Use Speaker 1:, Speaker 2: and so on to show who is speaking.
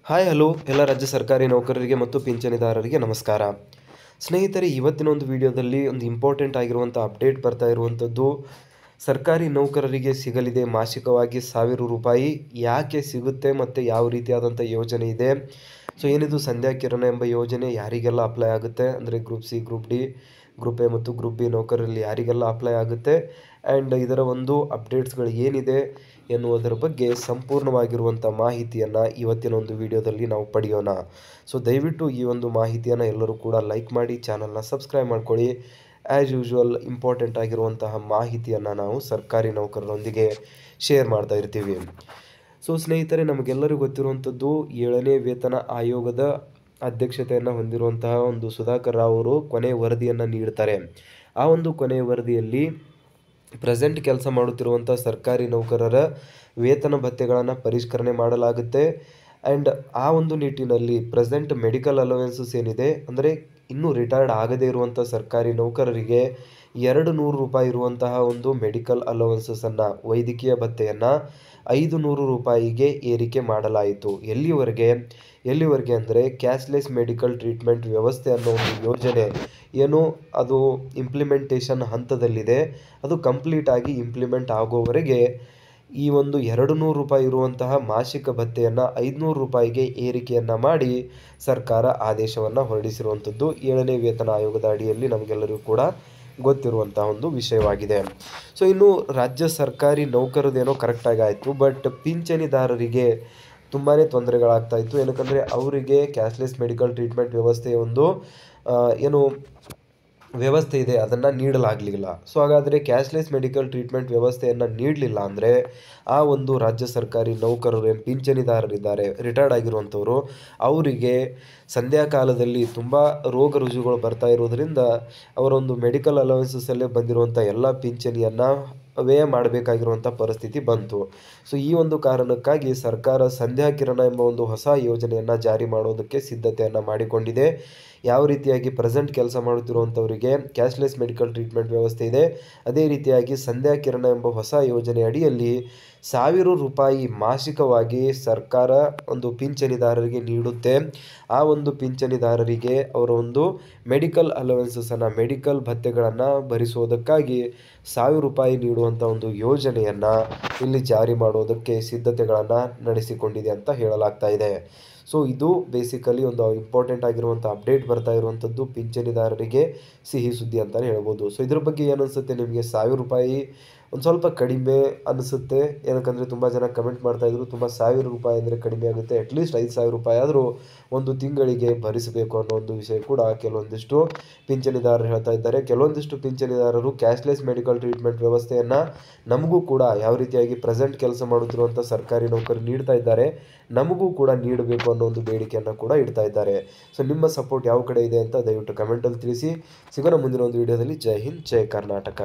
Speaker 1: Hi hello ಎಲ್ಲ ರಾಜ್ಯ ಸರ್ಕಾರಿ ನೌಕರರಿಗೆ ಮತ್ತು ಪಿಂಚಣಿದಾರರಿಗೆ ನಮಸ್ಕಾರ. ಸ್ನೇಹಿತರೆ, ಇವತ್ತಿನ ಒಂದು ವಿಡಿಯೋದಲ್ಲಿ ಒಂದು ಇಂಪಾರ್ಟೆಂಟ್ ಆಗಿರುವಂಥ ಅಪ್ಡೇಟ್ ಬರ್ತಾ ಇರುವಂಥದ್ದು. ಸರ್ಕಾರಿ ನೌಕರರಿಗೆ ಸಿಗಲಿದೆ ಮಾಸಿಕವಾಗಿ ₹1000. ಯಾಕೆ ಸಿಗುತ್ತೆ ಮತ್ತು ಯಾವ ರೀತಿಯಾದಂಥ ಯೋಜನೆ ಇದೆ? ಸೊ ಏನಿದು ಸಂಧ್ಯಾ ಕಿರಣ ಎಂಬ ಯೋಜನೆ ಯಾರಿಗೆಲ್ಲ ಅಪ್ಲೈ ಆಗುತ್ತೆ ಅಂದರೆ group C, group D, group A ಮತ್ತು ಗ್ರೂಪ್ ಬಿ ನೌಕರರಲ್ಲಿ ಯಾರಿಗೆಲ್ಲ ಅಪ್ಲೈ ಆಗುತ್ತೆ ಆ್ಯಂಡ್ ಇದರ ಒಂದು ಅಪ್ಡೇಟ್ಸ್ಗಳು ಏನಿದೆ ಎನ್ನುವುದರ ಬಗ್ಗೆ ಸಂಪೂರ್ಣವಾಗಿರುವಂಥ ಮಾಹಿತಿಯನ್ನು ಇವತ್ತಿನ ಒಂದು ವಿಡಿಯೋದಲ್ಲಿ ನಾವು ಪಡೆಯೋಣ. ಸೊ ದಯವಿಟ್ಟು ಈ ಒಂದು ಮಾಹಿತಿಯನ್ನು ಎಲ್ಲರೂ ಕೂಡ ಲೈಕ್ ಮಾಡಿ, ಚಾನಲ್ನ ಸಬ್ಸ್ಕ್ರೈಬ್ ಮಾಡ್ಕೊಳ್ಳಿ. ಆ್ಯಸ್ ಯೂಶ್ವಲ್ ಇಂಪಾರ್ಟೆಂಟ್ ಆಗಿರುವಂತಹ ಮಾಹಿತಿಯನ್ನು ನಾವು ಸರ್ಕಾರಿ ನೌಕರರೊಂದಿಗೆ ಶೇರ್ ಮಾಡ್ತಾ ಇರ್ತೀವಿ. ಸೊ ಸ್ನೇಹಿತರೆ, ನಮಗೆಲ್ಲರಿಗೂ ಗೊತ್ತಿರುವಂಥದ್ದು 7ನೇ ವೇತನ ಆಯೋಗದ ಅಧ್ಯಕ್ಷತೆಯನ್ನು ಹೊಂದಿರುವಂತಹ ಒಂದು ಸುಧಾಕರ್ ರಾವ್ ಅವರು ಕೊನೆಯ ವರದಿಯನ್ನು ನೀಡ್ತಾರೆ. ಆ ಒಂದು ಕೊನೆಯ ವರದಿಯಲ್ಲಿ ಪ್ರೆಸೆಂಟ್ ಕೆಲಸ ಮಾಡುತ್ತಿರುವಂಥ ಸರ್ಕಾರಿ ನೌಕರರ ವೇತನ ಭತ್ಯೆಗಳನ್ನು ಪರಿಷ್ಕರಣೆ ಮಾಡಲಾಗುತ್ತೆ ಆ್ಯಂಡ್ ಆ ಒಂದು ನಿಟ್ಟಿನಲ್ಲಿ ಪ್ರೆಸೆಂಟ್ ಮೆಡಿಕಲ್ ಅಲವೆನ್ಸಸ್ ಏನಿದೆ ಅಂದರೆ ಇನ್ನೂ ರಿಟೈರ್ಡ್ ಆಗದೇ ಇರುವಂಥ ಸರ್ಕಾರಿ ನೌಕರರಿಗೆ ₹200 ಇರುವಂತಹ ಒಂದು ಮೆಡಿಕಲ್ ಅಲವೆನ್ಸಸನ್ನು, ವೈದ್ಯಕೀಯ ಭತ್ಯೆಯನ್ನು ₹500ಗೆ ಏರಿಕೆ ಮಾಡಲಾಯಿತು. ಎಲ್ಲಿವರೆಗೆ ಅಂದರೆ ಕ್ಯಾಶ್ಲೆಸ್ ಮೆಡಿಕಲ್ ಟ್ರೀಟ್ಮೆಂಟ್ ವ್ಯವಸ್ಥೆ ಅನ್ನೋ ಒಂದು ಯೋಜನೆ ಏನು ಅದು ಇಂಪ್ಲಿಮೆಂಟೇಷನ್ ಹಂತದಲ್ಲಿದೆ, ಅದು ಕಂಪ್ಲೀಟಾಗಿ ಇಂಪ್ಲಿಮೆಂಟ್ ಆಗೋವರೆಗೆ ಈ ಒಂದು ₹200 ಇರುವಂತಹ ಮಾಸಿಕ ಭತ್ಯೆಯನ್ನು ₹500ಗೆ ಏರಿಕೆಯನ್ನು ಮಾಡಿ ಸರ್ಕಾರ ಆದೇಶವನ್ನು ಹೊರಡಿಸಿರುವಂಥದ್ದು 7ನೇ ವೇತನ ಆಯೋಗದ ಅಡಿಯಲ್ಲಿ ನಮಗೆಲ್ಲರಿಗೂ ಕೂಡ ಗೊತ್ತಿರುವಂಥ ಒಂದು ವಿಷಯವಾಗಿದೆ. ಸೊ ಇನ್ನು ರಾಜ್ಯ ಸರ್ಕಾರಿ ನೌಕರದೇನೋ ಕರೆಕ್ಟಾಗಿ ಆಯಿತು, ಬಟ್ ಪಿಂಚಣಿದಾರರಿಗೆ ತುಂಬಾ ತೊಂದರೆಗಳಾಗ್ತಾಯಿತ್ತು. ಏನಕ್ಕಂದರೆ ಅವರಿಗೆ ಕ್ಯಾಶ್ಲೆಸ್ ಮೆಡಿಕಲ್ ಟ್ರೀಟ್ಮೆಂಟ್ ವ್ಯವಸ್ಥೆಯ ಒಂದು ಏನು ವ್ಯವಸ್ಥೆ ಇದೆ ಅದನ್ನು ನೀಡಲಾಗಲಿಲ್ಲ. ಸೊ ಹಾಗಾದರೆ ಕ್ಯಾಶ್ಲೆಸ್ ಮೆಡಿಕಲ್ ಟ್ರೀಟ್ಮೆಂಟ್ ವ್ಯವಸ್ಥೆಯನ್ನು ನೀಡಲಿಲ್ಲ ಅಂದರೆ ಆ ಒಂದು ರಾಜ್ಯ ಸರ್ಕಾರಿ ನೌಕರರು ಏನು ಪಿಂಚಣಿದಾರರಿದ್ದಾರೆ, ರಿಟೈರ್ಡ್ ಆಗಿರುವಂಥವರು, ಅವರಿಗೆ ಸಂಧ್ಯಾಕಾಲದಲ್ಲಿ ತುಂಬ ರೋಗ ರುಜಿನಗಳು ಬರ್ತಾ ಇರೋದರಿಂದ ಅವರ ಒಂದು ಮೆಡಿಕಲ್ ಅಲವೆನ್ಸಸ್ಸಲ್ಲೇ ಬಂದಿರುವಂಥ ಎಲ್ಲ ಪಿಂಚಣಿಯನ್ನು ವ್ಯಯ ಮಾಡಬೇಕಾಗಿರುವಂಥ ಪರಿಸ್ಥಿತಿ ಬಂತು. ಸೊ ಈ ಒಂದು ಕಾರಣಕ್ಕಾಗಿ ಸರ್ಕಾರ ಸಂಧ್ಯಾ ಕಿರಣ ಎಂಬ ಒಂದು ಹೊಸ ಯೋಜನೆಯನ್ನು ಜಾರಿ ಮಾಡೋದಕ್ಕೆ ಸಿದ್ಧತೆಯನ್ನು ಮಾಡಿಕೊಂಡಿದೆ. ಯಾವ ರೀತಿಯಾಗಿ ಪ್ರೆಸೆಂಟ್ ಕೆಲಸ ಮಾಡುತ್ತಿರುವಂಥವರಿಗೆ ಕ್ಯಾಶ್ಲೆಸ್ ಮೆಡಿಕಲ್ ಟ್ರೀಟ್ಮೆಂಟ್ ವ್ಯವಸ್ಥೆ ಇದೆ, ಅದೇ ರೀತಿಯಾಗಿ ಸಂಧ್ಯಾ ಕಿರಣ ಎಂಬ ಹೊಸ ಯೋಜನೆ ಅಡಿಯಲ್ಲಿ ₹1000 ಮಾಸಿಕವಾಗಿ ಸರ್ಕಾರ ಒಂದು ಪಿಂಚಣಿದಾರರಿಗೆ ನೀಡುತ್ತೆ. ಆ ಒಂದು ಪಿಂಚಣಿದಾರರಿಗೆ ಅವರ ಒಂದು ಮೆಡಿಕಲ್ ಅಲವೆನ್ಸಸನ್ನು, ಮೆಡಿಕಲ್ ಭತ್ಯೆಗಳನ್ನು ಭರಿಸುವುದಕ್ಕಾಗಿ ₹1000 ನೀಡುವಂಥ ಒಂದು ಯೋಜನೆಯನ್ನು ಇಲ್ಲಿ ಜಾರಿ ಮಾಡೋದಕ್ಕೆ ಸಿದ್ಧತೆಗಳನ್ನು ನಡೆಸಿಕೊಂಡಿದೆ ಅಂತ ಹೇಳಲಾಗ್ತಾ ಇದೆ. ಸೊ ಇದು ಬೇಸಿಕಲಿ ಒಂದು ಇಂಪಾರ್ಟೆಂಟ್ ಆಗಿರುವಂಥ ಅಪ್ಡೇಟ್ ಬರ್ತಾ ಇರುವಂಥದ್ದು ಪಿಂಚಣಿದಾರರಿಗೆ ಸಿಹಿ ಸುದ್ದಿ ಅಂತಲೇ ಹೇಳ್ಬೋದು. ಸೊ ಇದ್ರ ಬಗ್ಗೆ ಏನು ಅನಿಸುತ್ತೆ ನಿಮಗೆ? ₹1000 ಒಂದು ಸ್ವಲ್ಪ ಕಡಿಮೆ ಅನಿಸುತ್ತೆ, ಏನಕ್ಕಂದರೆ ತುಂಬ ಜನ ಕಮೆಂಟ್ ಮಾಡ್ತಾಯಿದ್ರು ತುಂಬ ₹1000 ಅಂದರೆ ಕಡಿಮೆ ಆಗುತ್ತೆ, ಅಟ್ಲೀಸ್ಟ್ ₹5000 ಆದರೂ ಒಂದು ತಿಂಗಳಿಗೆ ಭರಿಸಬೇಕು ಅನ್ನೋ ಒಂದು ವಿಷಯ ಕೂಡ ಕೆಲವೊಂದಿಷ್ಟು ಪಿಂಚಣಿದಾರರು ಹೇಳ್ತಾ ಇದ್ದಾರೆ. ಕೆಲವೊಂದಿಷ್ಟು ಪಿಂಚಣಿದಾರರು ಕ್ಯಾಶ್ಲೆಸ್ ಮೆಡಿಕಲ್ ಟ್ರೀಟ್ಮೆಂಟ್ ವ್ಯವಸ್ಥೆಯನ್ನು ನಮಗೂ ಕೂಡ ಯಾವ ರೀತಿಯಾಗಿ ಪ್ರೆಸೆಂಟ್ ಕೆಲಸ ಮಾಡುತ್ತಿರುವಂಥ ಸರ್ಕಾರಿ ನೌಕರರು ನೀಡ್ತಾ ಇದ್ದಾರೆ, ನಮಗೂ ಕೂಡ ನೀಡಬೇಕು ಅನ್ನೋ ಒಂದು ಬೇಡಿಕೆಯನ್ನು ಕೂಡ ಇಡ್ತಾ ಇದ್ದಾರೆ. ಸೊ ನಿಮ್ಮ ಸಪೋರ್ಟ್ ಯಾವ ಕಡೆ ಇದೆ ಅಂತ ದಯವಿಟ್ಟು ಕಮೆಂಟಲ್ಲಿ ತಿಳಿಸಿ. ಸಿಗೋಣ ಮುಂದಿನ ಒಂದು ವಿಡಿಯೋದಲ್ಲಿ. ಜೈ ಹಿಂದ್, ಜೈ ಕರ್ನಾಟಕ.